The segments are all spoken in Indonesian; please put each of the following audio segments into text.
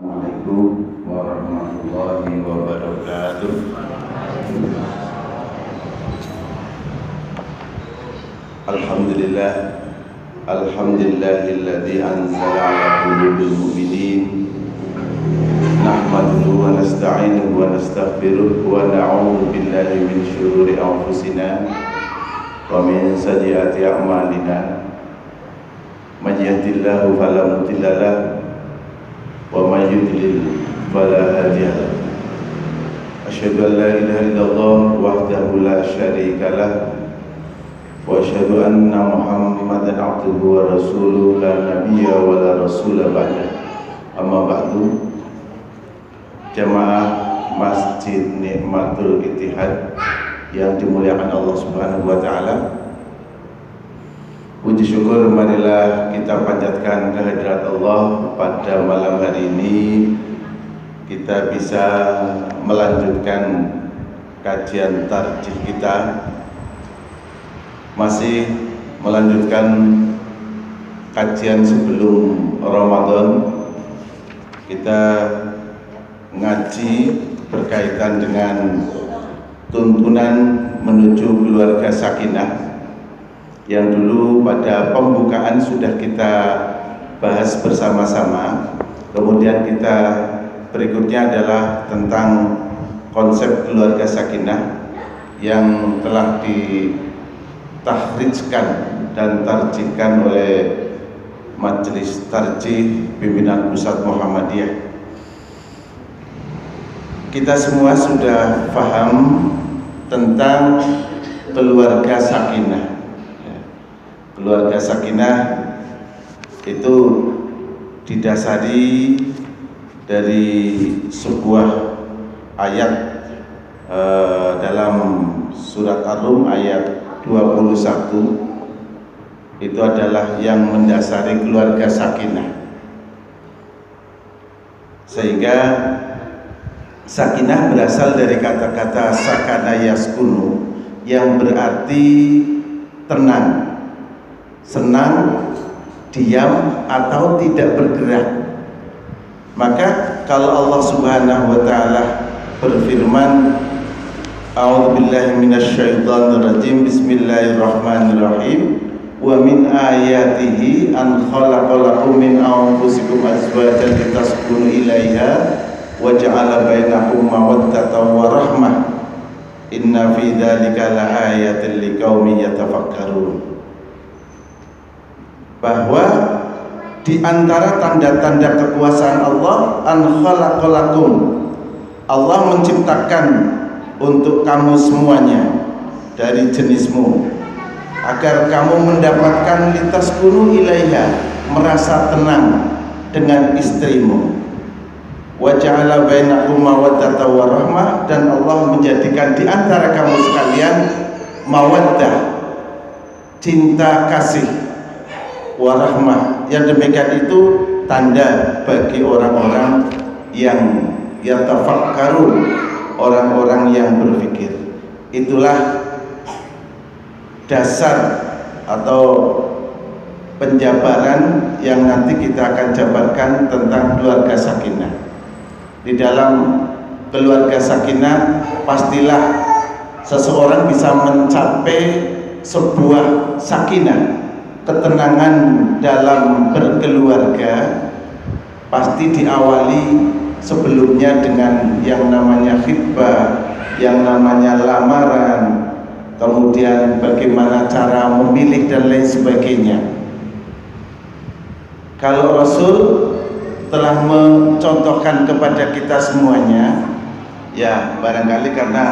Assalamualaikum warahmatullahi wabarakatuh. Alhamdulillah, alhamdulillahilladzi anzala ala qulubil mu'minin. Nahmaduhu wa nasta'inuhu wa nastaghfiruh wa na'udzu billahi min syururi anfusina wa min sayyiati a'malina. May yahdihillahu fala mudilla lahu wa may yudlil fala hadiya lahu. Asyhadu an la ilaha illallah wahdahu la syarika lahu wa asyhadu anna Muhammadan abduhu wa rasuluhu la nabiyya wa la rasula ba'da. Amma ba'du. Jamaah Masjid Nikmatul Ittihad yang dimuliakan Allah Subhanahu wa taala. Puji syukur marilah kita panjatkan kehadirat Allah pada malam hari ini. Kita bisa melanjutkan kajian tarjih kita, masih melanjutkan kajian sebelum Ramadan. Kita ngaji berkaitan dengan tuntunan menuju keluarga sakinah yang dulu pada pembukaan sudah kita bahas bersama-sama. Kemudian kita berikutnya adalah tentang konsep keluarga sakinah yang telah ditahrijkan dan tarjihkan oleh Majelis Tarjih Pimpinan Pusat Muhammadiyah. Kita semua sudah paham tentang keluarga sakinah. Keluarga sakinah itu didasari dari sebuah ayat dalam surat Ar-Rum ayat 21. Itu adalah yang mendasari keluarga sakinah. Sehingga sakinah berasal dari kata-kata sakana yaskunu, yang berarti tenang, senang, diam atau tidak bergerak. Maka kalau Allah Subhanahu wa taala berfirman, a'udzubillahi minasyaitonir rajim, bismillahirrahmanirrahim, wa min ayatihi an khalaqalakum min anfusikum azwajan litaskunu ilaiha wa ja'ala bainakum mawaddatan wa rahmah, inna fi dzalika laayatin liqaumin yatafakkarun. Bahwa di antara tanda-tanda kekuasaan Allah, an khalaqalakum, Allah menciptakan untuk kamu semuanya dari jenismu agar kamu mendapatkan litaskunu ilaiha, merasa tenang dengan istrimu. Wa ja'ala bainakum mawaddatan wa rahmah, dan Allah menjadikan di antara kamu sekalian mawaddah, cinta kasih, warahmah. Yang demikian itu tanda bagi orang-orang yang yatafakkarun, orang-orang yang berpikir. Itulah dasar atau penjabaran yang nanti kita akan jabarkan tentang keluarga sakinah. Di dalam keluarga sakinah pastilah seseorang bisa mencapai sebuah sakinah, ketenangan dalam berkeluarga. Pasti diawali sebelumnya dengan yang namanya khitbah, yang namanya lamaran, kemudian bagaimana cara memilih dan lain sebagainya. Kalau Rasul telah mencontohkan kepada kita semuanya, ya barangkali karena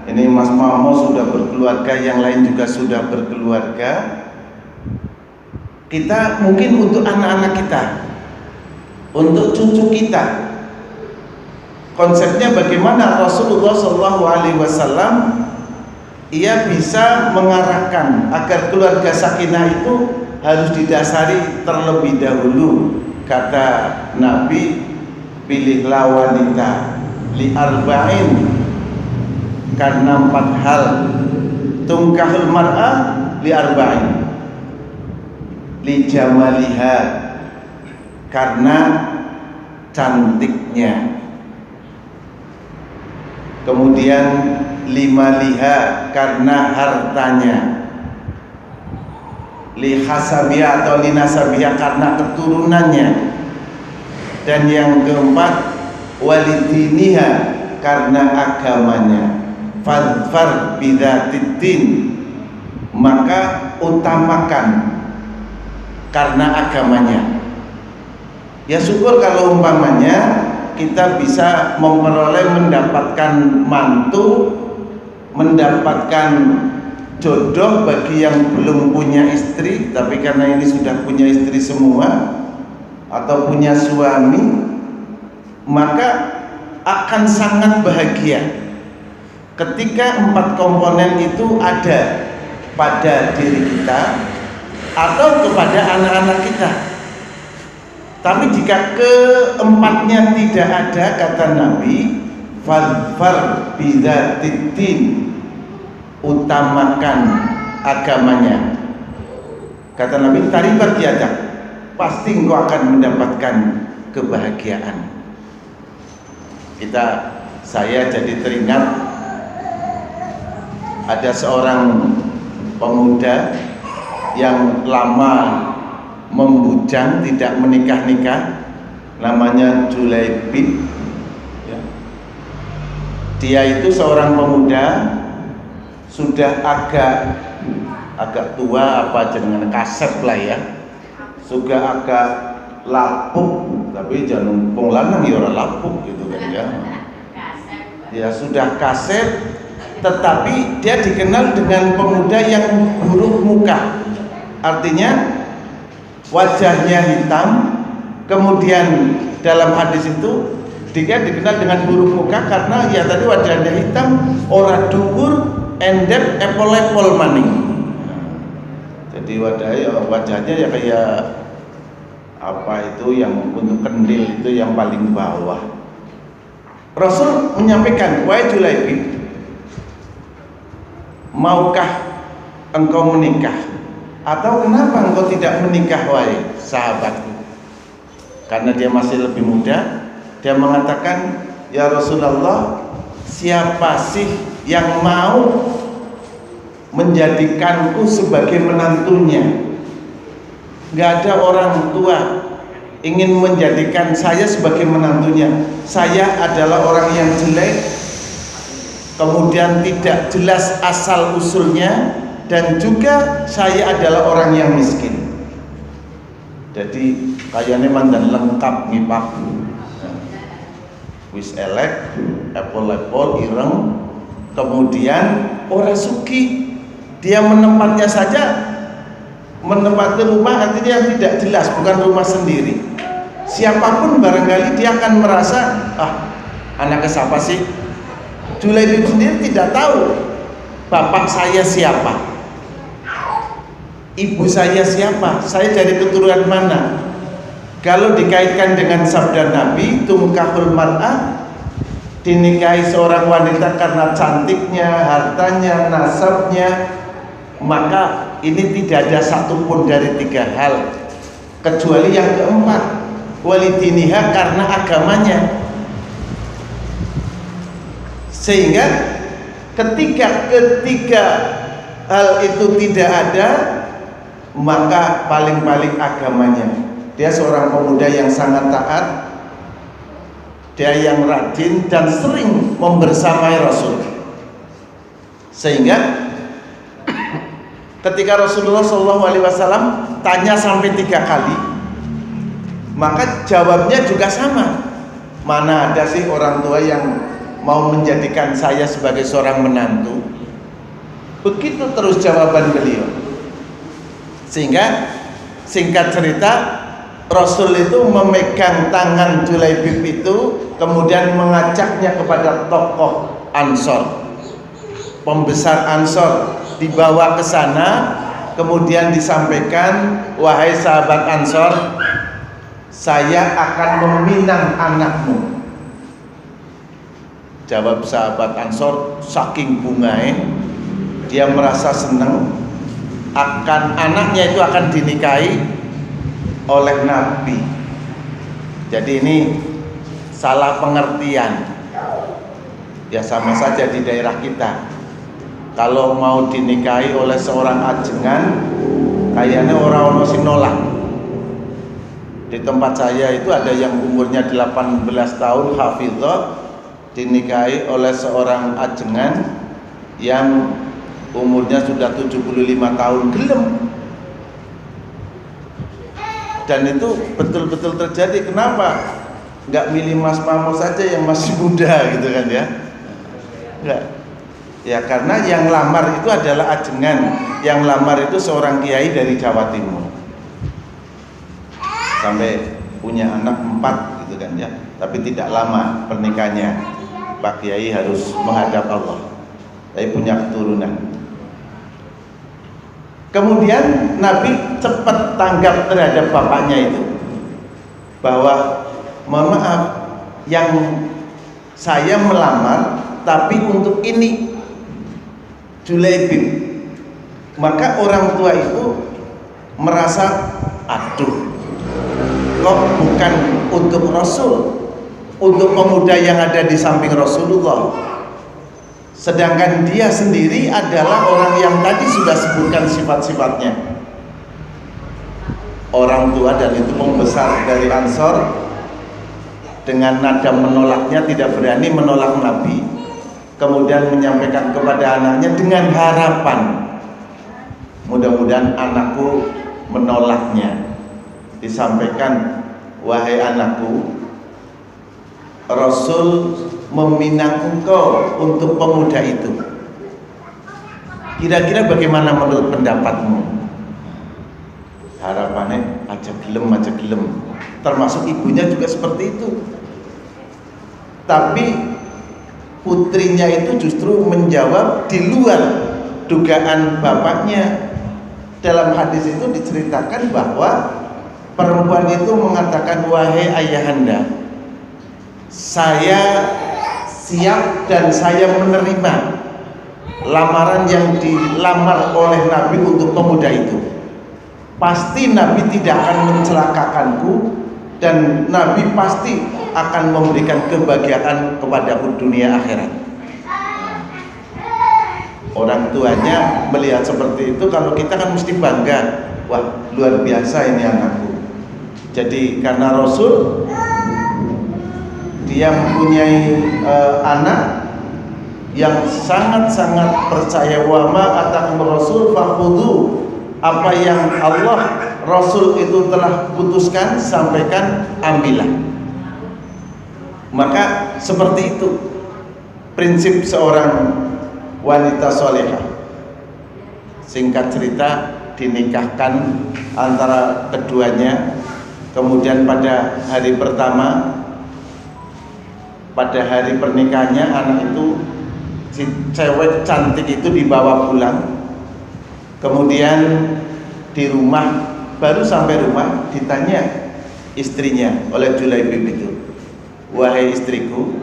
ini Mas Mamo sudah berkeluarga, yang lain juga sudah berkeluarga, kita mungkin untuk anak-anak kita, untuk cucu kita, konsepnya bagaimana Rasulullah SAW ia bisa mengarahkan agar keluarga sakinah itu harus didasari terlebih dahulu. Kata Nabi, pilihlah wanita li arba'in, karena 4 hal. Tungkahul mar'ah li arba'in, li jamaliha, karena cantiknya. Kemudian limaliha, karena hartanya. Lihasabiha atau linasabiha, karena keturunannya. Dan yang keempat, walidiniha, karena agamanya. Fadfar bidzatiddin, maka utamakan karena agamanya. Ya syukur kalau umpamanya kita bisa mendapatkan mantu, mendapatkan jodoh bagi yang belum punya istri, tapi karena ini sudah punya istri semua atau punya suami, maka akan sangat bahagia ketika 4 komponen itu ada pada diri kita atau kepada anak-anak kita. Tapi jika keempatnya tidak ada, kata Nabi, fadfar bidzatiddin, utamakan agamanya. Kata Nabi, taribat yadak, pasti engkau akan mendapatkan kebahagiaan. Saya jadi teringat ada seorang pemuda yang lama membujang, tidak menikah-nikah, namanya Julaibib. Dia itu seorang pemuda sudah agak tua, apa jenengan kasep lah ya, sudah agak lapuk, tapi jangan pung lanang ya ora lapuk gitu kan ya. Ya sudah kasep, tetapi dia dikenal dengan pemuda yang buruk muka. Artinya wajahnya hitam, kemudian dalam hadis itu dia dikenal dengan buruk muka karena ya tadi wajahnya hitam, ora dhuwur, endep, epol-epol maning. Jadi wajahnya ya kayak apa itu yang untuk kendil itu yang paling bawah. Rasul menyampaikan, wahai Julaibib, maukah engkau menikah? Atau kenapa engkau tidak menikah, wahai sahabatku? Karena dia masih lebih muda. Dia mengatakan, ya Rasulullah, siapa sih yang mau menjadikanku sebagai menantunya? Gak ada orang tua ingin menjadikan saya sebagai menantunya. Saya adalah orang yang jelek, kemudian tidak jelas asal usulnya, dan juga saya adalah orang yang miskin. Jadi kayaknya mandan lengkap nih Pak. Wis elek, epol-epol, ireng, kemudian orang suki. Dia menempatnya saja, menempati rumah artinya tidak jelas, bukan rumah sendiri. Siapapun barangkali dia akan merasa, anaknya siapa sih? Julaibib sendiri tidak tahu bapak saya siapa, ibu saya siapa, saya dari keturunan mana. Kalau dikaitkan dengan sabda Nabi, tumkahul mar'ah, dinikahi seorang wanita karena cantiknya, hartanya, nasabnya, maka ini tidak ada satupun dari 3 hal, kecuali yang keempat, walidiniha, karena agamanya. Sehingga ketika ketiga hal itu tidak ada, maka paling-paling agamanya. Dia seorang pemuda yang sangat taat, dia yang rajin dan sering membersamai Rasul. Sehingga ketika Rasulullah SAW tanya sampai 3 kali, maka jawabnya juga sama. Mana ada sih orang tua yang mau menjadikan saya sebagai seorang menantu? Begitu terus jawaban beliau. Sehingga singkat cerita, Rasul itu memegang tangan Julaibib itu, kemudian mengajaknya kepada tokoh Ansor, pembesar Ansor, dibawa ke sana, kemudian disampaikan, wahai sahabat Ansor, saya akan meminang anakmu. Jawab sahabat Ansor, saking bungae, dia merasa senang akan anaknya itu akan dinikahi oleh Nabi. Jadi ini salah pengertian. Ya sama saja di daerah kita. Kalau mau dinikahi oleh seorang ajengan, kayaknya orang-orang sing nolak. Di tempat saya itu ada yang umurnya 18 tahun, hafizah, dinikahi oleh seorang ajengan yang umurnya sudah 75 tahun, gelem. Dan itu betul-betul terjadi. Kenapa? Nggak milih Mas Pamo saja yang masih muda gitu kan ya? Enggak. Ya karena yang lamar itu adalah ajengan. Yang lamar itu seorang kiai dari Jawa Timur. Sampai punya anak 4 gitu kan ya. Tapi tidak lama pernikahannya. Pak Kiai harus menghadap Allah. Tapi punya keturunan. Kemudian Nabi cepat tanggap terhadap bapaknya itu. Bahwa mohon maaf, yang saya melamar tapi untuk ini Julaibib. Maka orang tua itu merasa, aduh, kok bukan untuk Rasul, untuk pemuda yang ada di samping Rasulullah. Sedangkan dia sendiri adalah orang yang tadi sudah sebutkan sifat-sifatnya. Orang tua dan itu pembesar dari Ansor, dengan nada menolaknya, tidak berani menolak Nabi. Kemudian menyampaikan kepada anaknya dengan harapan mudah-mudahan anakku menolaknya. Disampaikan, wahai anakku, Rasul meminang engkau untuk pemuda itu. Kira-kira bagaimana menurut pendapatmu? Harapannya aja gelem. Termasuk ibunya juga seperti itu. Tapi putrinya itu justru menjawab di luar dugaan bapaknya. Dalam hadis itu diceritakan bahwa perempuan itu mengatakan, wahai ayahanda, saya siap dan saya menerima lamaran yang dilamar oleh Nabi untuk pemuda itu. Pasti Nabi tidak akan mencelakakanku dan Nabi pasti akan memberikan kebahagiaan kepadaku dunia akhirat. Orang tuanya melihat seperti itu, kalau kita kan mesti bangga, wah luar biasa ini anakku. Jadi karena Rasul dia mempunyai anak yang sangat-sangat percaya, wa ma atakum Rasul fakhudhu, apa yang Allah Rasul itu telah putuskan, sampaikan, ambillah. Maka seperti itu prinsip seorang wanita solehah. Singkat cerita, dinikahkan antara keduanya. Kemudian pada hari pertama, pada hari pernikahannya, anak itu, si cewek cantik itu dibawa pulang. Kemudian di rumah, baru sampai rumah, ditanya istrinya oleh Julaibib itu, wahai istriku,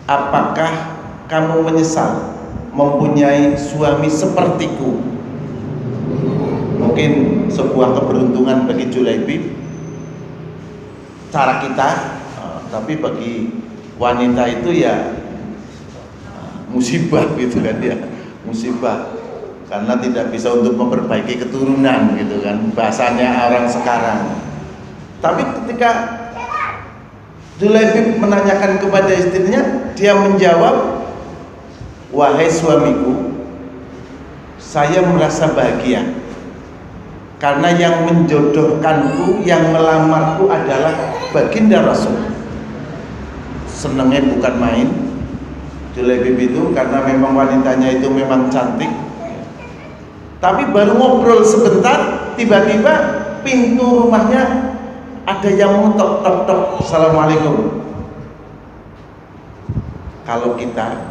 apakah kamu menyesal mempunyai suami sepertiku? Mungkin sebuah keberuntungan bagi Julaibib, cara kita, tapi bagi wanita itu ya musibah gitu kan ya, musibah. Karena tidak bisa untuk memperbaiki keturunan gitu kan, bahasanya orang sekarang. Tapi ketika Julaibib menanyakan kepada istrinya, dia menjawab, wahai suamiku, saya merasa bahagia karena yang menjodohkanku, yang melamarku adalah baginda Rasul. Senangnya bukan main Julaibib itu, karena memang wanitanya itu memang cantik. Tapi baru ngobrol sebentar, tiba-tiba pintu rumahnya ada yang mengetok, tok tok, assalamualaikum. Kalau kita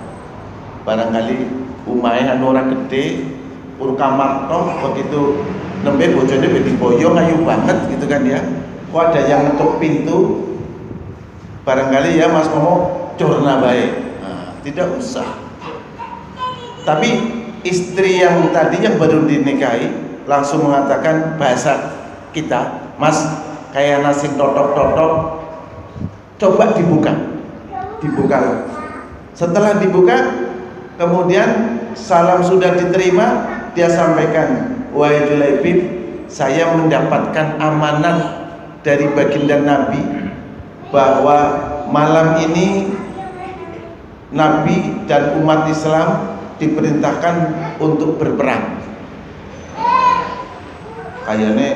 barangkali umai orang gede, pur kamar toh, begitu nembe bojone diboyong ayu banget gitu kan ya. Kok ada yang ngetuk pintu, barangkali ya Mas Momo curna baik. Nah, tidak usah. Tapi istri yang tadi yang baru dinikahi langsung mengatakan bahasa kita, Mas, kayak nasi totok-totok Coba dibuka. Setelah dibuka, kemudian salam sudah diterima, dia sampaikan, wahai Julaibib, saya mendapatkan amanat dari baginda Nabi bahwa malam ini Nabi dan umat Islam diperintahkan untuk berperang. Kayaknya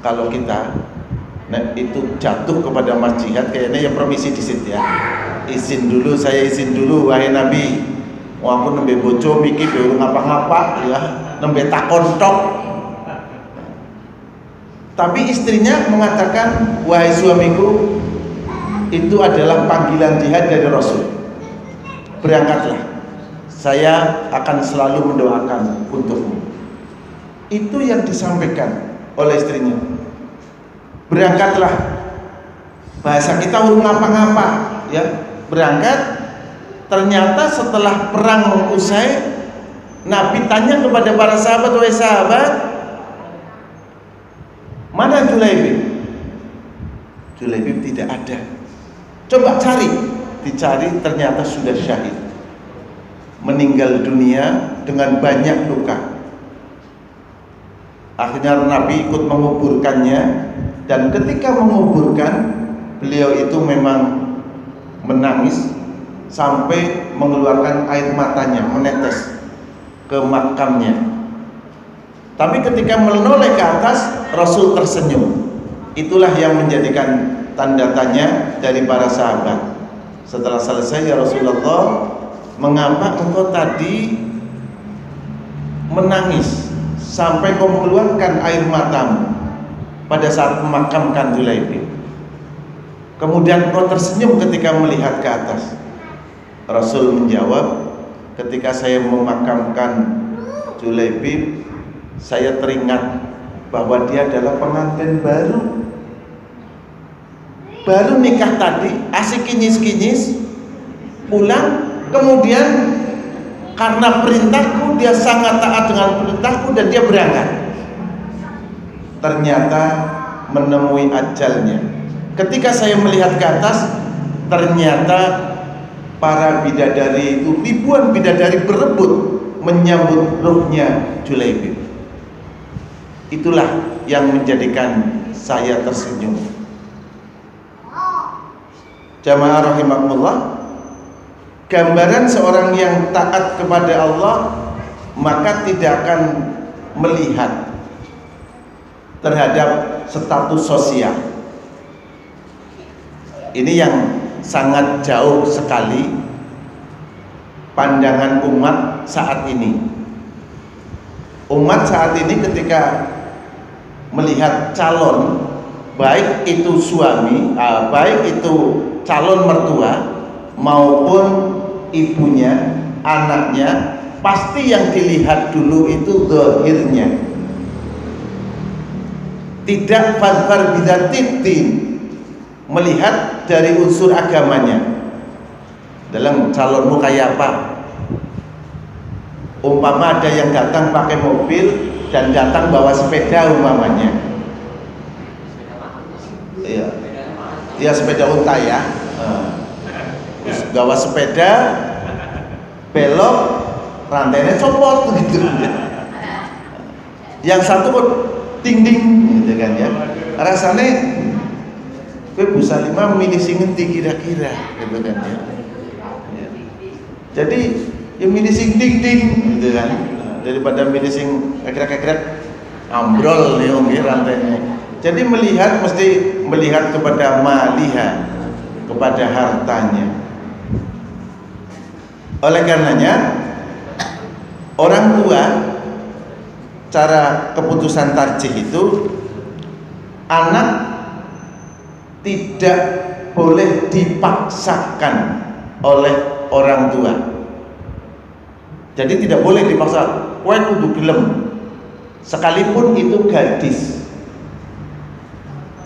kalau kita itu jatuh kepada mas jihad, kayaknya ya permisi di situ ya. Saya izin dulu wahai Nabi. Wah, aku nembe bojo mikir baru ngapa-ngapa ya, nembe tak kontok. Tapi istrinya mengatakan, wahai suamiku, itu adalah panggilan jihad dari Rasul. Berangkatlah, saya akan selalu mendoakan untukmu. Itu yang disampaikan oleh istrinya. Berangkatlah, bahasa kita urung ngapa-ngapa ya. Berangkat, ternyata setelah perang usai, Nabi tanya kepada para sahabat, wahai sahabat, mana Julaibib? Julaibib tidak ada. Coba cari, dicari, ternyata sudah syahid, meninggal dunia dengan banyak luka. Akhirnya Nabi ikut menguburkannya, dan ketika menguburkan, beliau itu memang menangis sampai mengeluarkan air matanya, menetes ke makamnya. Tapi ketika menoleh ke atas, Rasul tersenyum. Itulah yang menjadikan tanda tanya dari para sahabat. Setelah selesai, ya Rasulullah, mengapa engkau tadi menangis sampai kau mengeluarkan air matamu pada saat memakamkan Julaibib? Kemudian kau tersenyum ketika melihat ke atas. Rasul menjawab, ketika saya memakamkan Julaibib, saya teringat bahwa dia adalah pengantin baru nikah tadi, asik kinyis-kinyis, pulang, kemudian karena perintahku, dia sangat taat dengan perintahku dan dia berangkat. Ternyata menemui ajalnya. Ketika saya melihat ke atas, ternyata para bidadari itu, ribuan bidadari berebut menyambut ruhnya Julaibib. Itulah yang menjadikan saya tersenyum. Jamaah rahimakumullah, gambaran seorang yang taat kepada Allah maka tidak akan melihat terhadap status sosial. Ini yang sangat jauh sekali pandangan umat saat ini. Umat saat ini ketika melihat calon, baik itu suami, baik itu calon mertua maupun ibunya, anaknya, pasti yang dilihat dulu itu zahirnya. Tidak fadfar bidzatid, melihat dari unsur agamanya. Dalam calonmu kayak apa? Umpama ada yang datang pakai mobil dan datang bawa sepeda umpamanya. Iya. Dia sepeda unta ya. Bawa sepeda, belok, rantainya copot gitu. Yang satu ding ding gitu kan ya. Rasanya gue bisa lima milih sing ngendi kira-kira gitu kan ya. Jadi yang milih sing ding ding gitu kan, daripada milih sing kekrek-kekrek ambrol nih nggih rantainya. Jadi mesti melihat kepada maliha, kepada hartanya. Oleh karenanya orang tua, cara keputusan tarjih itu, anak tidak boleh dipaksakan oleh orang tua. Jadi tidak boleh dipaksa, kowe kudu gelem, sekalipun itu gadis,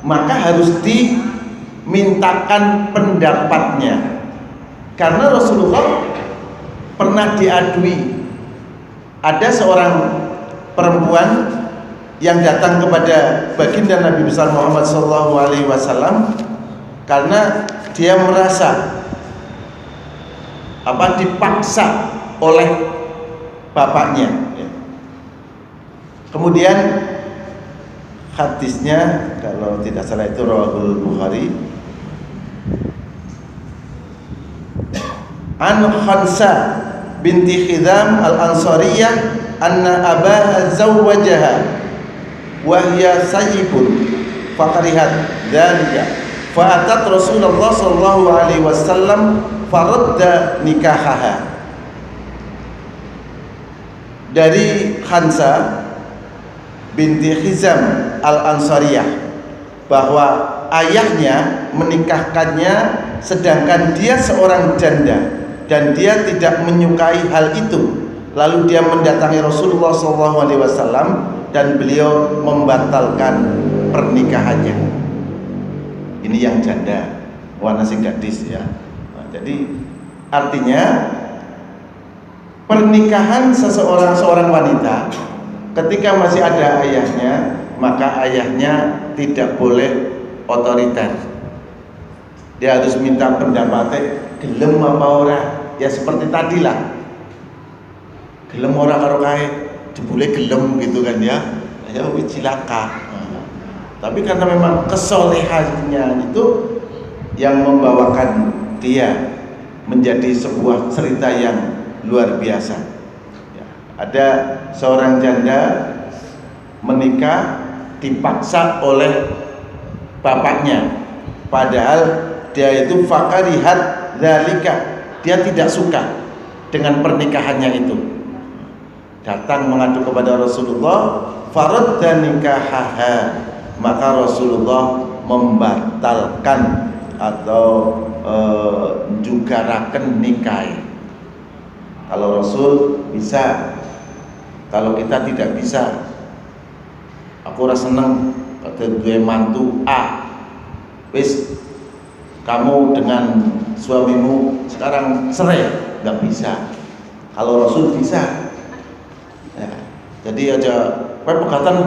maka harus dimintakan pendapatnya. Karena Rasulullah pernah diadui, ada seorang perempuan yang datang kepada baginda Nabi besar Muhammad SAW karena dia merasa dipaksa oleh bapaknya. Kemudian hadisnya kalau tidak salah itu rawahul Bukhari, an Khansa binti Khidam al-Ansariyah anna abaha zawwajaha wa hiya sayyibun fakarihat dzalika fa atat Rasulullah sallallahu alaihi wasallam faradda nikahaha. Dari Khansa binti Khizam al-Ansariyah bahwa ayahnya menikahkannya sedangkan dia seorang janda dan dia tidak menyukai hal itu. Lalu dia mendatangi Rasulullah SAW dan beliau membatalkan pernikahannya. Ini yang janda, warna sing gadis ya. Nah, jadi artinya pernikahan seorang wanita ketika masih ada ayahnya, maka ayahnya tidak boleh otoriter. Dia harus minta pendapatnya, gelem apa ora? Ya seperti tadilah. Gelem ora karo kae, jebule gelem gitu kan ya. Ya wis cilaka. Tapi karena memang kesolehannya itu yang membawakan dia menjadi sebuah cerita yang luar biasa. Ya, ada seorang janda menikah dipaksa oleh bapaknya, padahal dia itu fakarihat dzalika, dia tidak suka dengan pernikahannya itu. Datang mengadu kepada Rasulullah, faradda nikahaha, maka Rasulullah membatalkan atau juga raken nikah. Kalau Rasul bisa, kalau kita tidak bisa. Aku rasa seneng kata gue mantu wis kamu dengan suamimu sekarang cerai, nggak bisa. Kalau Rasul bisa. Ya, jadi aja pegatan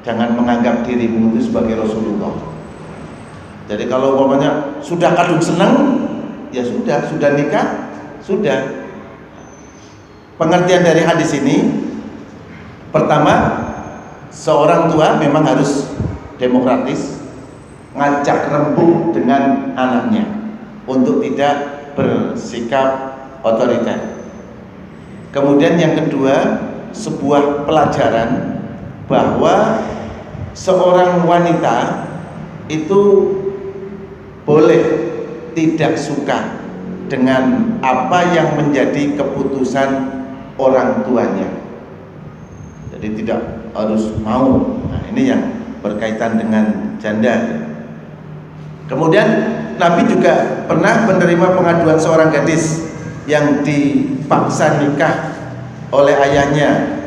jangan menganggap dirimu itu sebagai Rasulullah. Jadi kalau umpamanya sudah kadung senang, ya sudah nikah, sudah. Pengertian dari hadis ini, pertama, seorang tua memang harus demokratis, ngajak rembuk dengan anaknya untuk tidak bersikap otoriter. Kemudian yang kedua, sebuah pelajaran bahwa seorang wanita itu boleh tidak suka dengan apa yang menjadi keputusan orang tuanya. Jadi tidak harus mau. Nah, ini yang berkaitan dengan janda. Kemudian Nabi juga pernah menerima pengaduan seorang gadis yang dipaksa nikah oleh ayahnya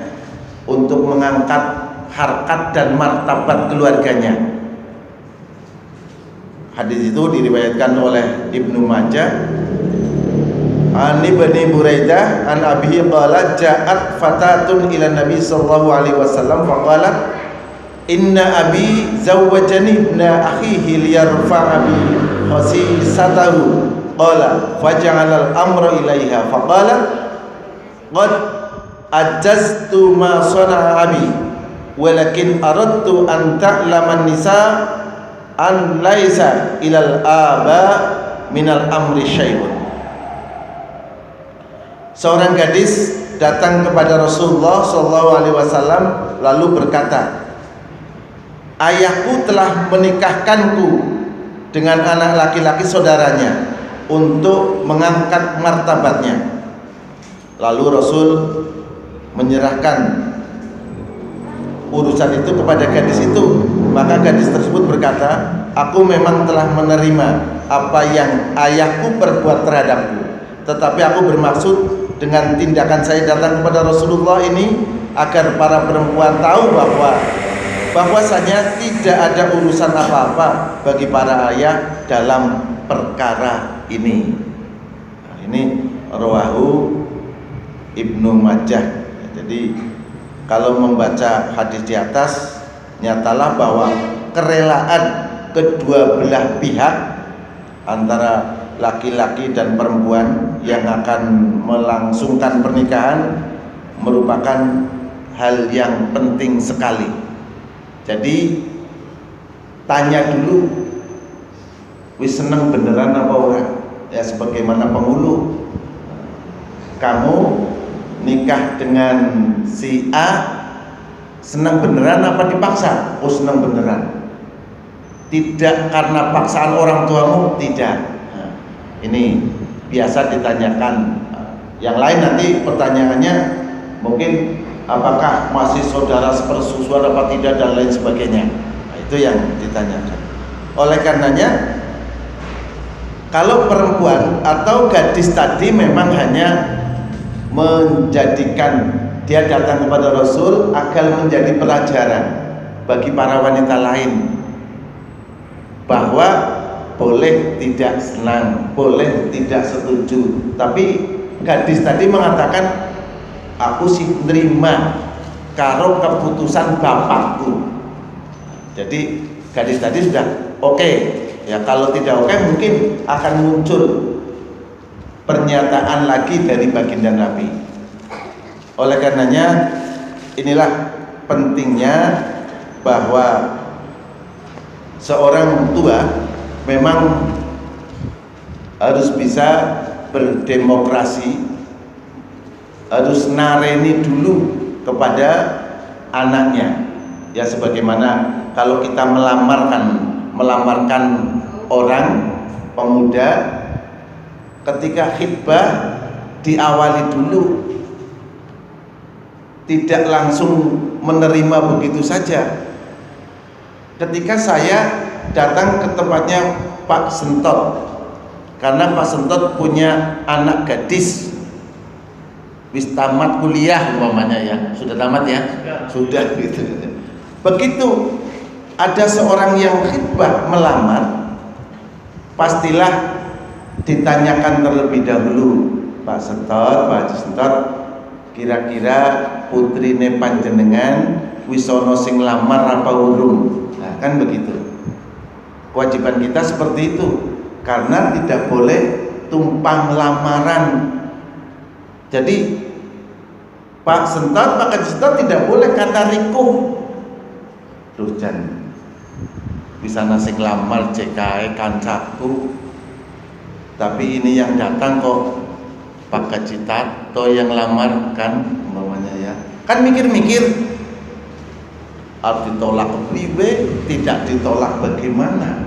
untuk mengangkat harkat dan martabat keluarganya. Hadis itu diriwayatkan oleh Ibnu Majah. An Ibni Buraidah an Abihi qala ja'at fatatun ila Nabi sallallahu alaihi wasallam faqalat inna abi zawwajani ibna akhihi liyarfa'a bi khasisatahu qala faja'ala al-amra ilaiha faqala qad ajaztu ma sana'a abi walakin aradtu an ta'lama an-nisa an laisa ilal aba minal amri syai'un. Seorang gadis datang kepada Rasulullah SAW lalu berkata, ayahku telah menikahkanku dengan anak laki-laki saudaranya untuk mengangkat martabatnya. Lalu Rasul menyerahkan urusan itu kepada gadis itu. Maka gadis tersebut berkata, aku memang telah menerima apa yang ayahku perbuat terhadapku, tetapi aku bermaksud dengan tindakan saya datang kepada Rasulullah ini agar para perempuan tahu bahwasanya tidak ada urusan apa-apa bagi para ayah dalam perkara ini. Nah, ini rawahu Ibnu Majah. Jadi kalau membaca hadis di atas, nyatalah bahwa kerelaan kedua belah pihak antara laki-laki dan perempuan yang akan melangsungkan pernikahan merupakan hal yang penting sekali. Jadi tanya dulu, wis seneng beneran apa ora? Ya sebagaimana penghulu, kamu nikah dengan si A seneng beneran apa dipaksa? Oh seneng beneran. Tidak karena paksaan orang tuamu, tidak. Nah, ini biasa ditanyakan. Yang lain nanti pertanyaannya mungkin apakah masih saudara sepersusuan apa tidak dan lain sebagainya. Nah, itu yang ditanyakan. Oleh karenanya, kalau perempuan atau gadis tadi memang hanya menjadikan dia datang kepada Rasul agar menjadi pelajaran bagi para wanita lain bahwa boleh tidak senang, boleh tidak setuju, tapi gadis tadi mengatakan aku sih nerima karo keputusan bapakku. Jadi gadis tadi sudah oke. Ya kalau tidak oke mungkin akan muncul pernyataan lagi dari baginda Nabi. Oleh karenanya inilah pentingnya bahwa seorang tua memang harus bisa berdemokrasi, harus nareni dulu kepada anaknya. Ya sebagaimana kalau kita melamarkan orang pemuda, ketika khitbah diawali dulu, tidak langsung menerima begitu saja. Ketika saya datang ke tempatnya Pak Sentot, karena Pak Sentot punya anak gadis wis tamat kuliah umpamanya ya, sudah tamat ya, sudah gitu. Begitu ada seorang yang khitbah melamar, pastilah ditanyakan terlebih dahulu, Pak Sentot, Pak Haji Sentot, kira-kira putrine panjenengan wisono sing lamar apa urung? Nah, kan begitu. Kewajiban kita seperti itu, karena tidak boleh tumpang lamaran. Jadi Pak Sentot, Pak Haji Sentot tidak boleh kata rikuh. Duh jan bisa nasi lamar JKE kancaku, tapi ini yang datang kok Pak Haji Tato yang lamar kan umpamanya ya, kan mikir-mikir harus ditolak kepriwe, tidak ditolak bagaimana.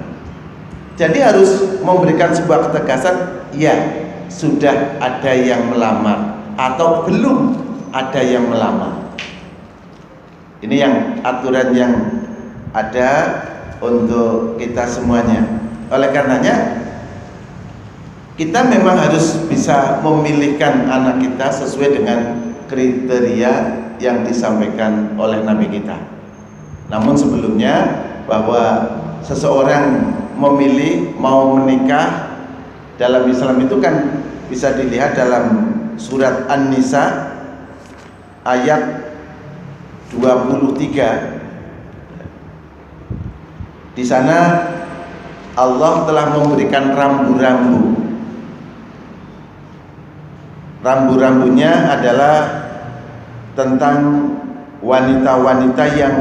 Jadi harus memberikan sebuah ketegasan, ya sudah ada yang melamar atau belum ada yang melamar. Ini yang aturan yang ada untuk kita semuanya. Oleh karenanya kita memang harus bisa memilihkan anak kita sesuai dengan kriteria yang disampaikan oleh Nabi kita. Namun sebelumnya bahwa seseorang memilih mau menikah dalam Islam itu kan bisa dilihat dalam surat An-Nisa ayat 23. Di sana Allah telah memberikan rambu-rambu. Rambu-rambunya adalah tentang wanita-wanita yang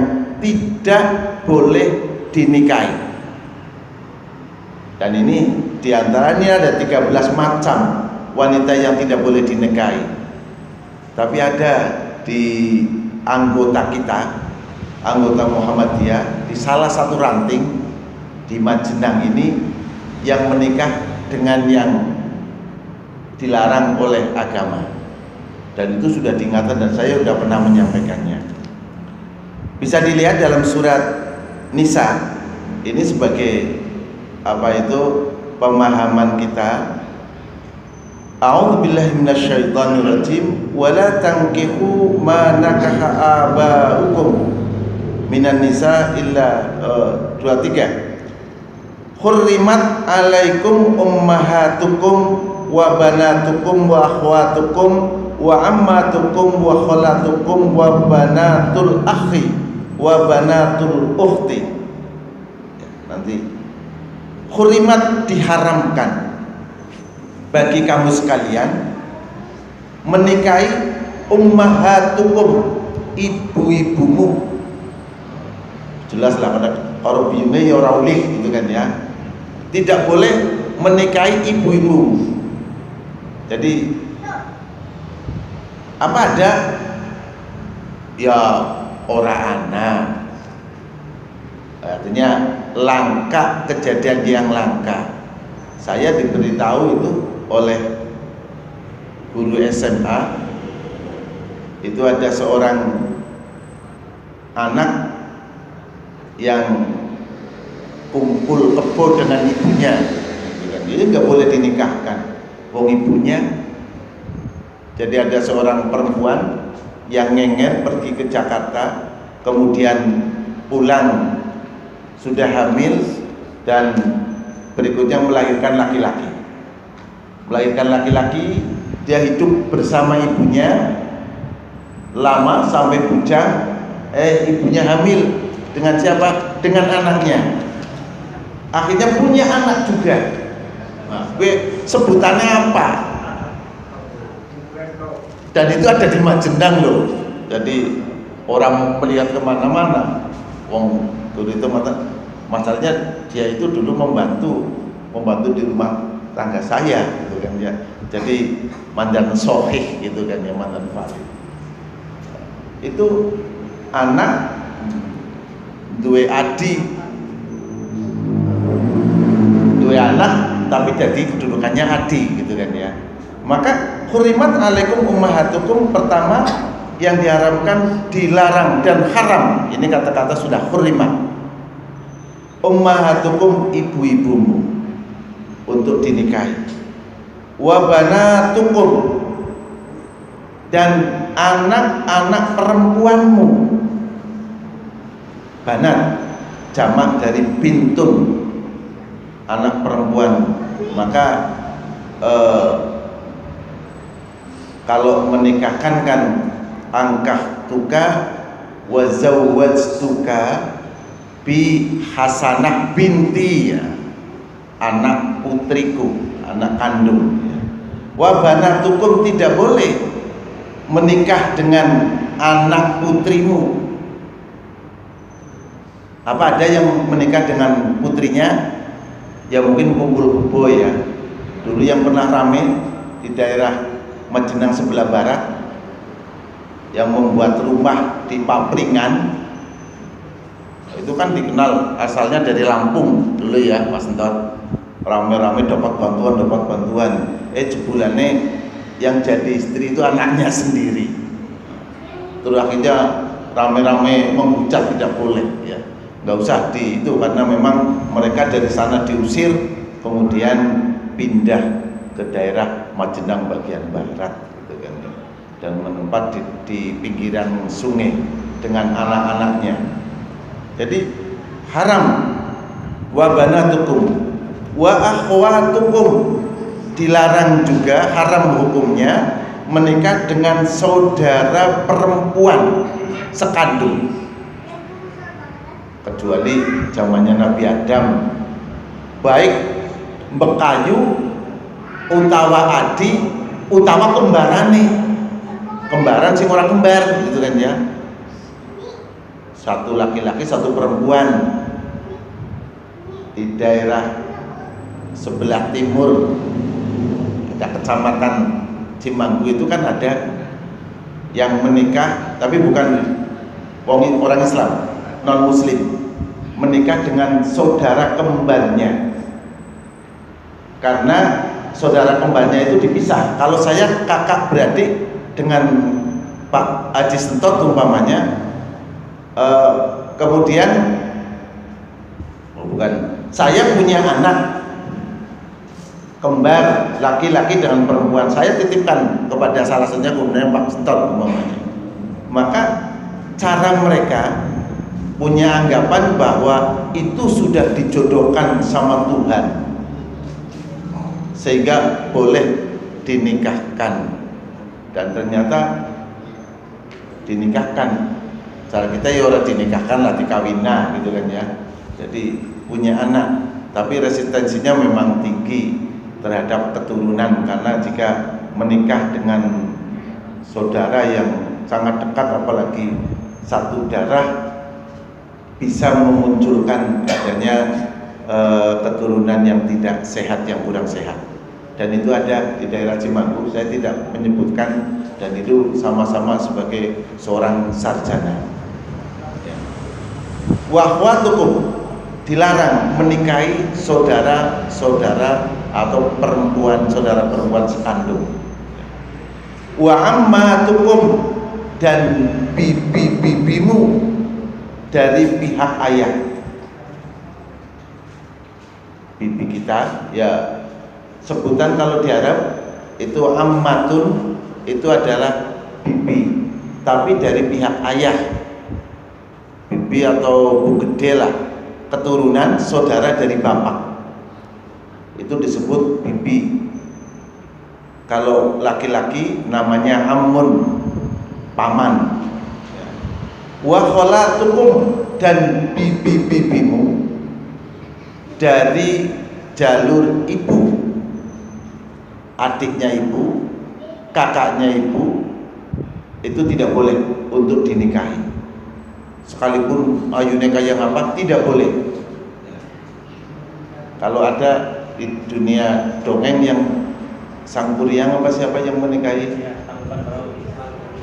tidak boleh dinikahi. Dan ini diantaranya ada 13 macam wanita yang tidak boleh dinikahi. Tapi ada di anggota kita, anggota Muhammadiyah, di salah satu ranting di Majenang ini yang menikah dengan yang dilarang oleh agama. Dan itu sudah diingatkan dan saya sudah pernah menyampaikannya. Bisa dilihat dalam surat Nisa. Ini sebagai pemahaman kita. A'udzubillahi minasyaitonirrajim. Wala tankihu ma nakaha aba'ukum minan nisa illa 23. Hurrimat alaikum ummahatukum wa banatukum wa akhwatukum wa ammatukum wa khalatukum wa banatul akhi wa banatul ukhti. Nanti hurimat diharamkan bagi kamu sekalian menikahi ummahatukum, ibu-ibumu. Jelas lah kalau biyune ya ora ulih gitu kan ya. Tidak boleh menikahi ibu-ibu. Jadi apa ada ya ora anak. Artinya langka, kejadian yang langka. Saya diberitahu itu oleh guru SMA, itu ada seorang anak yang kumpul kebo dengan ibunya. Dia nggak boleh dinikahkan, wong ibunya. Jadi ada seorang perempuan yang ngenger pergi ke Jakarta, kemudian pulang sudah hamil dan berikutnya melahirkan laki-laki. Melahirkan laki-laki, dia hidup bersama ibunya lama sampai bujang. Ibunya hamil dengan siapa? Dengan anaknya. Akhirnya punya anak juga. Nah, sebutannya apa? Dan itu ada di Majendang loh. Jadi orang melihat kemana-mana. Wong dulu itu masalahnya dia itu dulu membantu di rumah tangga saya, gitu kan ya. Jadi mandan sohih gitu kan ya, mandan farid. Itu anak dua anak tapi jadi kedudukannya adi gitu kan ya. Maka hurimat alaikum ummahatukum, pertama yang diharamkan, dilarang dan haram. Ini kata-kata sudah hurimat. Ummahatukum, ibu-ibumu untuk dinikahi. Wa banatukum, dan anak-anak perempuanmu. Banat jamak dari bintun, anak perempuan. Maka kalau menikahkan kan angkah tuka wa zawwajtuka bi Hasanah binti, ya, anak putriku, anak kandung ya. Wa banatukum, tidak boleh menikah dengan anak putrimu. Apa ada yang menikah dengan putrinya? Ya mungkin kumpul kebo ya. Dulu yang pernah rame di daerah Majenang sebelah barat, yang membuat rumah di Papringan, itu kan dikenal asalnya dari Lampung dulu ya Mas Entot. Rame-rame dapat bantuan. Jebulannya yang jadi istri itu anaknya sendiri. Terus akhirnya rame-rame menghujat, tidak boleh ya, nggak usah di itu, karena memang mereka dari sana diusir, kemudian pindah ke daerah Majenang bagian barat gitu kan, dan menempat di pinggiran sungai dengan anak-anaknya. Jadi haram. Wa banatukum wa akhwatukum, dilarang juga, haram hukumnya menikah dengan saudara perempuan sekandung, kecuali zamannya Nabi Adam, baik bekayu utawa adi utawa kembaran sing ora kembar gitu kan ya, satu laki-laki satu perempuan. Di daerah sebelah timur ada kecamatan Cimanggu, itu kan ada yang menikah tapi bukan orang Islam, non muslim, menikah dengan saudara kembarnya. Karena saudara kembarnya itu dipisah. Kalau saya kakak beradik dengan Pak Haji Sentot umpamanya, kemudian saya punya anak kembar laki-laki dengan perempuan, saya titipkan kepada salah satunya, kemudian Pak Sentot umpamanya. Maka cara mereka punya anggapan bahwa itu sudah dijodohkan sama Tuhan, sehingga boleh dinikahkan. Dan ternyata dinikahkan, cara kita ya orang dinikahkan lah, dikawinna gitu kan ya. Jadi punya anak, tapi resistensinya memang tinggi terhadap keturunan, karena jika menikah dengan saudara yang sangat dekat, apalagi satu darah, bisa memunculkan adanya keturunan yang tidak sehat, yang kurang sehat. Dan itu ada di daerah Cimanggu, saya tidak menyebutkan, dan itu sama-sama sebagai seorang sarjana. Wahwatukum, dilarang menikahi saudara-saudara atau saudara perempuan sekandung. Wa ammatukum, dan bibi-bibimu dari pihak ayah. Bibi kita, ya sebutan kalau di Arab itu ammatun, itu adalah bibi, tapi dari pihak ayah. Bibi atau bu gede lah, keturunan saudara dari bapak, itu disebut bibi. Kalau laki-laki namanya ammun, paman. Wa kholatukum, dan bibi-bibimu dari jalur ibu, adiknya ibu, kakaknya ibu, itu tidak boleh untuk dinikahi. Sekalipun ayune kayak apa, tidak boleh. Kalau ada di dunia dongeng yang Sang Kuryang apa siapa yang menikahi?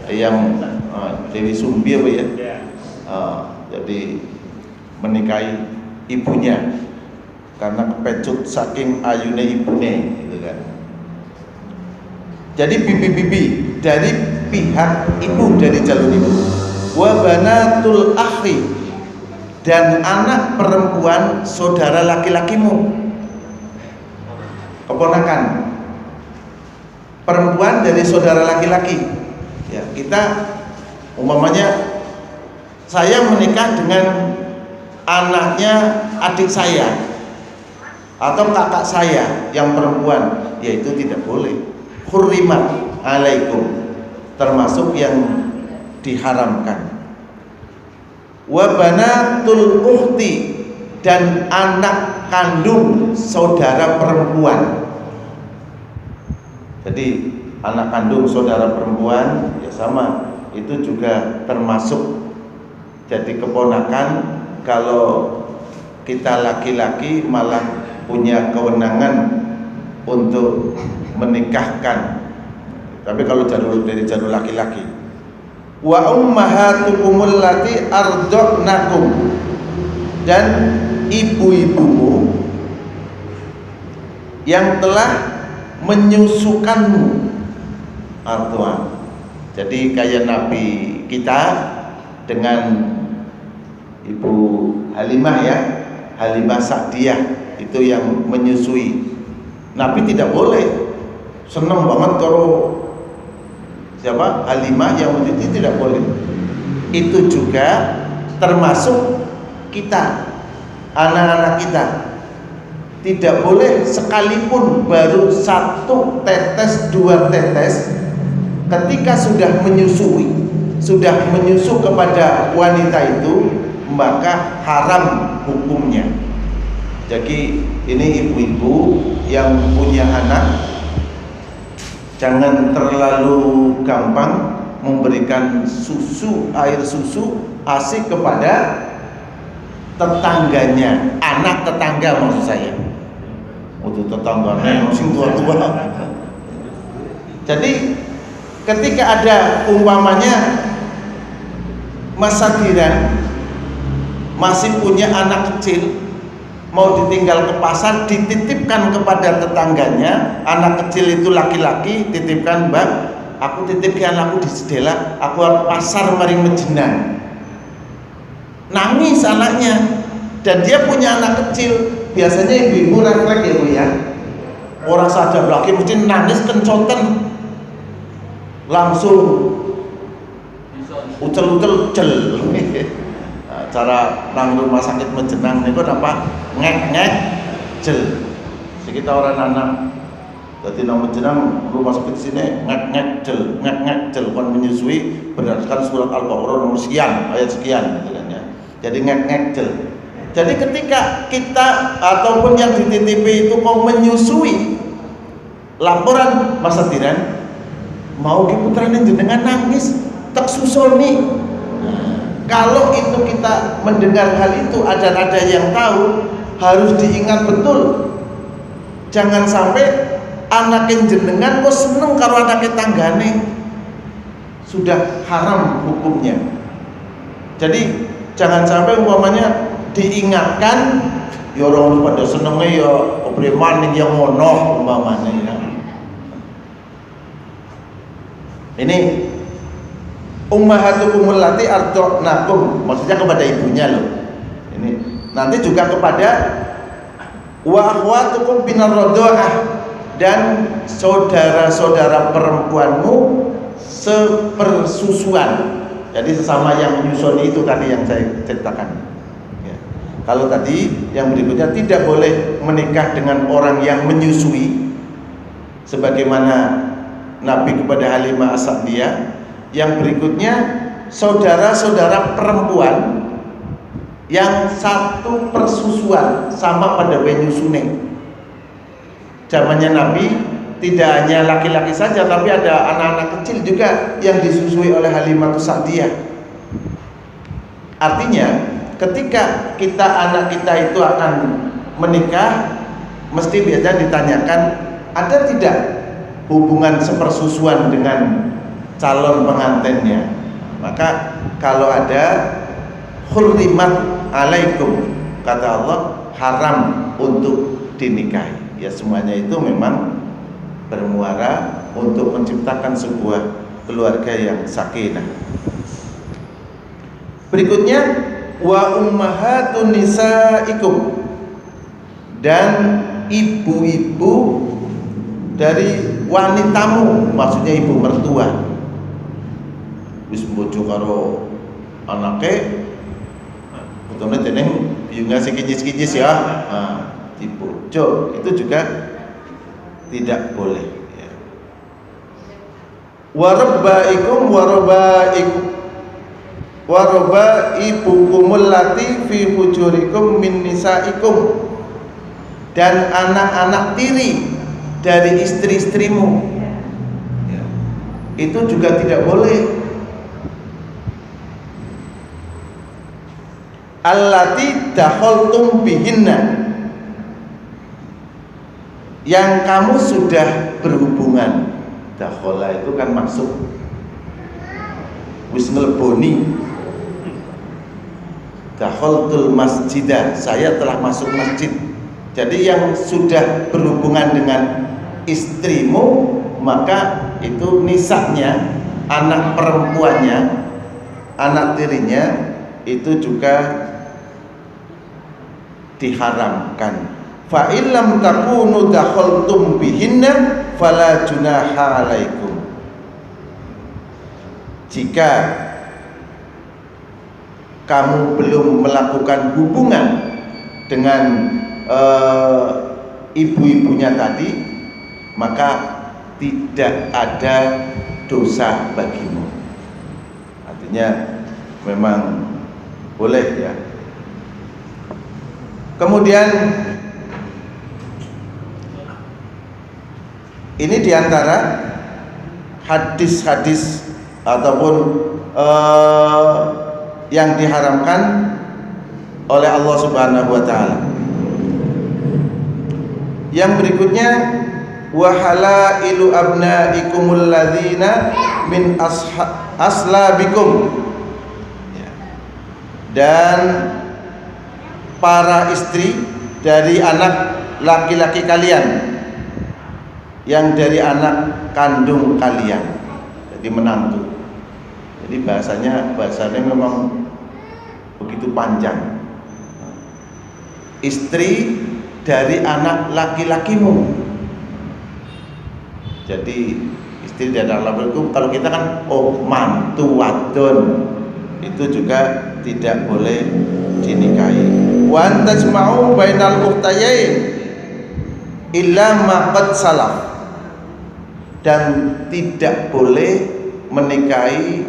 Yang Dewi Sumbi apa ya? Jadi menikahi ibunya karena kepecut saking ayune ibune, gitu kan. Jadi bibi-bibi dari pihak ibu, dari jalur ibu. Wa banatul akhi, dan anak perempuan saudara laki-lakimu, keponakan perempuan dari saudara laki-laki. Ya, kita umpamanya saya menikah dengan anaknya adik saya atau kakak saya yang perempuan, ya itu tidak boleh. Hurrimat alaikum, termasuk yang diharamkan. Wa banatul ukhti, dan anak kandung saudara perempuan. Jadi anak kandung saudara perempuan ya sama, itu juga termasuk jadi keponakan. Kalau kita laki-laki malah punya kewenangan untuk menikahkan, tapi kalau dari jalur laki-laki. Wa ummahatukumul lati arda'nakum, dan ibu-ibumu yang telah menyusukanmu. Artuan, jadi kayak Nabi kita dengan Ibu Halimah ya, Halimah Sa'diyah, itu yang menyusui. Nabi tidak boleh senang banget kalau siapa Halimah yang menyusui, tidak boleh. Itu juga termasuk kita, anak-anak kita, tidak boleh sekalipun baru 1 tetes 2 tetes, ketika sudah menyusui, sudah menyusu kepada wanita itu, maka haram hukumnya. Jadi ini ibu-ibu yang punya anak, jangan terlalu gampang memberikan susu, air susu ASI kepada tetangganya, anak tetangga maksud saya. Untuk tetangganya yang sing tua-tua. Jadi ketika ada umpamanya Mas Sagiran masih punya anak kecil, mau ditinggal ke pasar, dititipkan kepada tetangganya, anak kecil itu laki-laki, titipkan, Mbak, aku titip ke anakku di Sedela, aku pasar maring Mejenang. Nangis anaknya, dan dia punya anak kecil. Biasanya ibu-ibu refleks ya Bu ya, orang sadar lagi mesti nangis kencoten, langsung ucel-ucel cel. Cara nang rumah sakit Mejenang niku apa? Ngek-ngek jel. Kita orang anak. Jadi nang Mejenang rumah sakit sini ngek-ngek jel kon menyusui berdasarkan surat Al-Baqarah nomor sekian, ayat sekian gitu kan ya. Jadi ngek-ngek jel. Jadi ketika kita ataupun yang dititipi itu mau menyusui, laporan Mas Adiran mau diputrain jenengan nangis tak susoni. Kalau itu kita mendengar hal itu, ada yang tahu, harus diingat betul. Jangan sampai anaknya jenengan kok seneng karo anaknya tanggane, sudah haram hukumnya. Jadi jangan sampai umpamanya diingatkan, ya orang pada senengnya ya preman yang ngono umpamanya ya. Ini ummahatukumul lati arda'nakum, maksudnya kepada ibunya loh. Ini nanti juga kepada wa akhwatukum binar radha'ah, dan saudara-saudara perempuanmu sepersusuan. Jadi sesama yang menyusui itu tadi yang saya ceritakan ya. Kalau tadi yang berikutnya tidak boleh menikah dengan orang yang menyusui, sebagaimana Nabi kepada Halimah As-Sa'diyah. Yang berikutnya saudara-saudara perempuan yang satu persusuan sama pada menyusune. Zamannya Nabi tidak hanya laki-laki saja, tapi ada anak-anak kecil juga yang disusui oleh Halimah As-Sa'diyah. Artinya ketika anak kita itu akan menikah, mesti biasa ditanyakan ada tidak hubungan sepersusuan dengan calon pengantinnya. Maka kalau ada, hurrimat alaikum, kata Allah, haram untuk dinikahi. Ya semuanya itu memang bermuara untuk menciptakan sebuah keluarga yang sakinah. Berikutnya wa ummahatun nisaikum, dan ibu-ibu dari wanitamu, maksudnya ibu mertua. Wis bojo karo anake, utune teneng biunga sikijis-kijis ya. Nah, dibojo itu juga tidak boleh ya. Warabaikum warabaibukumul lati fi hujurikum min nisaikum, dan anak-anak tiri dari istri-istrimu ya, itu juga tidak boleh. Allati dakhaltum bihinna, yang kamu sudah berhubungan. Dakhala itu kan masuk, wis ngeleboni. Dakhaltul masjidah, saya telah masuk masjid. Jadi yang sudah berhubungan dengan istrimu, maka itu nisanya, anak perempuannya, anak tirinya, itu juga diharamkan. Fa illam takunu dakhaltum bihinna fala junaha alaikum. Jika kamu belum melakukan hubungan dengan ibu-ibunya tadi, maka tidak ada dosa bagimu. Artinya memang boleh ya. Kemudian ini diantara hadis-hadis ataupun yang diharamkan oleh Allah Subhanahu wa taala. Yang berikutnya wa halailu abnaikumul ladzina min aslabikum, dan para istri dari anak laki-laki kalian yang dari anak kandung kalian, jadi menantu. Jadi bahasanya memang begitu panjang. Istri dari anak laki-lakimu. Jadi istri dari anak laki-lakimu, kalau kita kan mantu wadon, itu juga tidak boleh dinikahi. Wa antajma'u bainal ukhtayain illa ma qad salaf, dan tidak boleh menikahi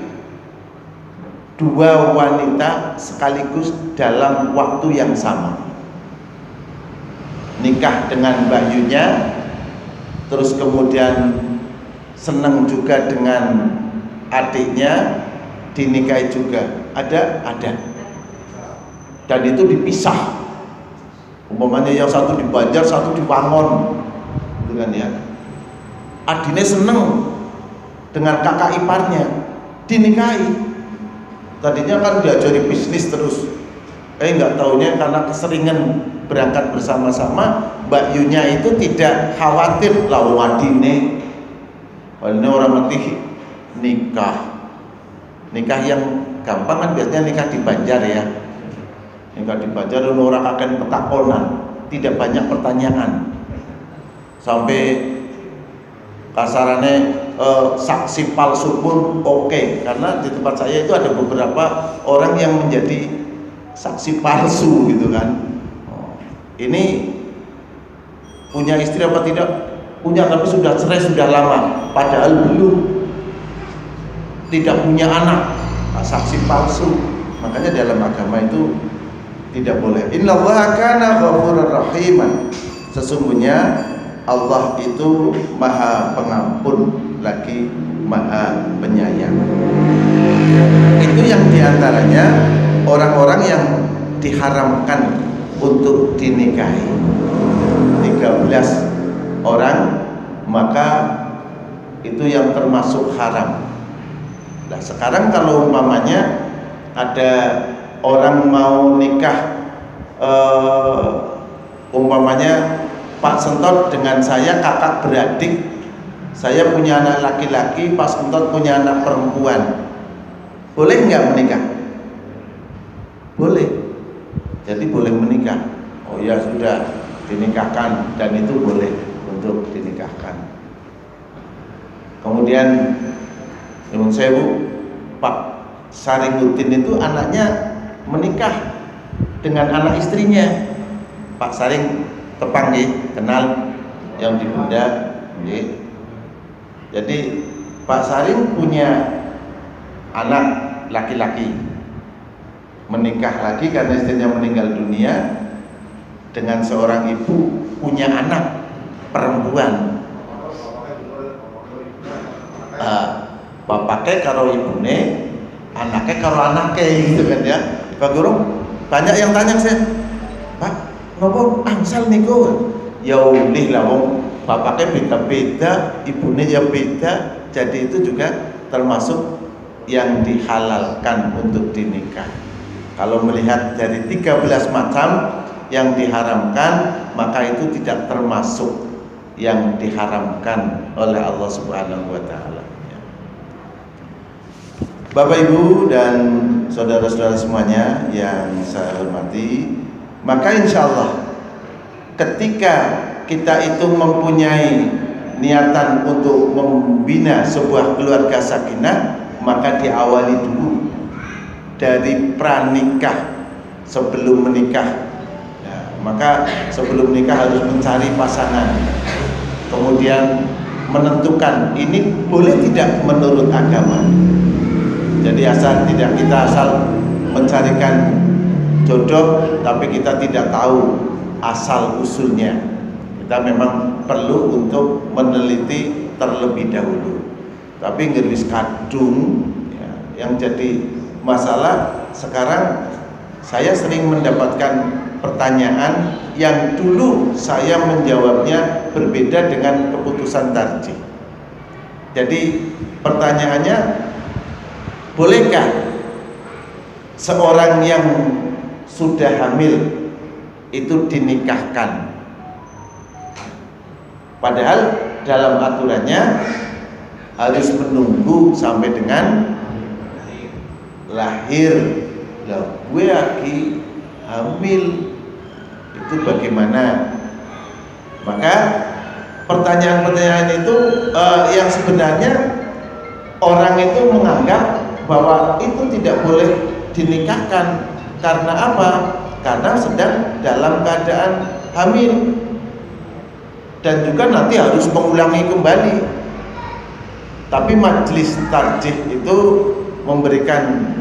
dua wanita sekaligus dalam waktu yang sama. Nikah dengan bahyunya, terus kemudian senang juga dengan adiknya, dinikahi juga. Ada. Dan itu dipisah. Umpamanya yang satu di Banjar, satu di Wangon, gitu kan ya. Adine seneng dengan kakak iparnya, dinikahi. Tadinya kan diajari bisnis terus, nggak taunya karena keseringan berangkat bersama-sama, Mbak Yunya itu tidak khawatir lah wadine. Wadine orang mati nikah yang gampang kan biasanya nikah di Banjar ya. Nikah di Banjar orang akan petakonan, tidak banyak pertanyaan. Sampai kasarannya saksi palsu pun oke. Karena di tempat saya itu ada beberapa orang yang menjadi saksi palsu gitu kan. Ini punya istri apa tidak? Punya, tapi sudah cerai sudah lama, padahal belum, tidak punya anak. Saksi palsu. Makanya dalam agama itu tidak boleh. Innallaha kana ghafurur rahiman. Sesungguhnya Allah itu Maha Pengampun lagi Maha Penyayang. Itu yang diantaranya orang-orang yang diharamkan untuk dinikahi. 13 orang, maka itu yang termasuk haram. Nah, sekarang kalau umpamanya ada orang mau nikah, umpamanya Pak Sentot dengan saya kakak beradik, saya punya anak laki-laki, Pak Sentot punya anak perempuan, boleh nggak menikah? Boleh. Jadi boleh menikah. Oh ya sudah, dinikahkan, dan itu boleh untuk dinikahkan. Kemudian Nyuwun sewu, Pak Saringuddin itu anaknya menikah dengan anak istrinya. Pak Saring Tepang nggih, kenal yang di Bunda nggih. Jadi Pak Saring punya anak laki-laki, menikah lagi karena istrinya meninggal dunia dengan seorang ibu, punya anak perempuan. Bapaknya karo ibune, anaknya karo anaknya gitu kan ya. Pak Guru, banyak yang tanya saya, Pak, nopo angsal niku? Ya ulih lah wong bapaknya beda-beda, ibunya ya beda, jadi itu juga termasuk yang dihalalkan untuk dinikah. Kalau melihat dari 13 macam yang diharamkan, maka itu tidak termasuk yang diharamkan oleh Allah Subhanahu wa taala. Bapak Ibu dan saudara-saudara semuanya yang saya hormati, maka insya Allah ketika kita itu mempunyai niatan untuk membina sebuah keluarga sakinah, maka diawali dulu dari pranikah sebelum menikah. Ya, maka sebelum menikah harus mencari pasangan, kemudian menentukan ini boleh tidak menurut agama. Jadi kita asal mencarikan jodoh, tapi kita tidak tahu asal usulnya. Kita memang perlu untuk meneliti terlebih dahulu. Tapi ngeris kadung ya, yang jadi masalah sekarang, saya sering mendapatkan pertanyaan yang dulu saya menjawabnya berbeda dengan keputusan tarjih. Jadi pertanyaannya, bolehkah seorang yang sudah hamil itu dinikahkan? Padahal dalam aturannya harus menunggu sampai dengan lahir. Lah gue lagi hamil, itu bagaimana? Maka pertanyaan-pertanyaan itu yang sebenarnya orang itu menganggap bahwa itu tidak boleh dinikahkan. Karena apa? Karena sedang dalam keadaan hamil, dan juga nanti harus mengulangi kembali. Tapi majelis tarjih itu memberikan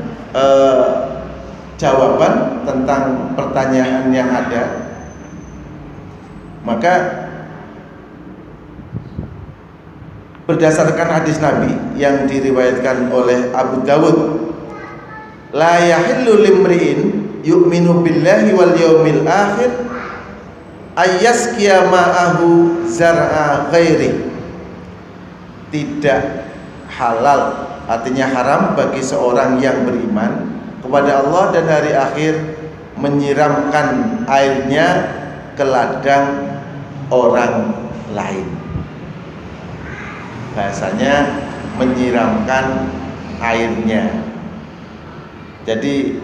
jawaban tentang pertanyaan yang ada, maka berdasarkan hadis Nabi yang diriwayatkan oleh Abu Dawud, la yahillu limri'in yu'minu billahi wal yawmil akhir ayyaskiya ma'ahu zar'a ghairi. Tidak halal, artinya haram bagi seorang yang beriman kepada Allah dan hari akhir menyiramkan airnya ke ladang orang lain. Bahasanya menyiramkan airnya. Jadi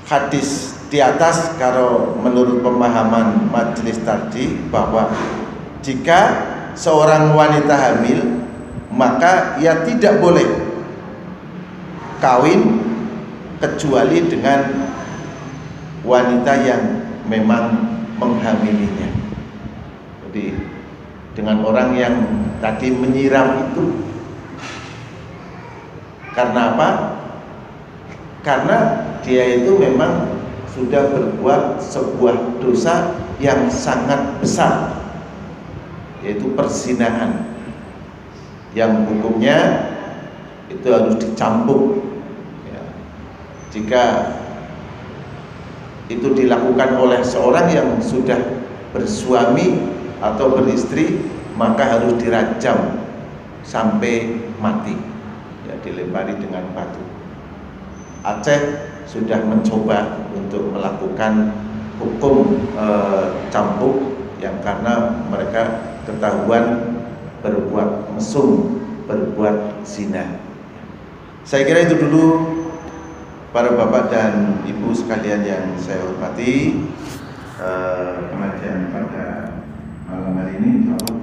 hadis di atas kalau menurut pemahaman majelis tadi, bahwa jika seorang wanita hamil maka ia tidak boleh kawin kecuali dengan wanita yang memang menghamilinya. Jadi dengan orang yang tadi menyiram itu. Karena apa? Karena dia itu memang sudah berbuat sebuah dosa yang sangat besar, yaitu perzinahan, yang hukumnya itu harus dicambuk ya. Jika itu dilakukan oleh seorang yang sudah bersuami atau beristri, maka harus dirajam sampai mati ya, dilempari dengan batu. Aceh sudah mencoba untuk melakukan hukum cambuk, yang karena mereka ketahuan berbuat mesum, berbuat zina. Saya kira itu dulu para bapak dan ibu sekalian yang saya hormati. Pengajian pada malam hari ini, insya Allah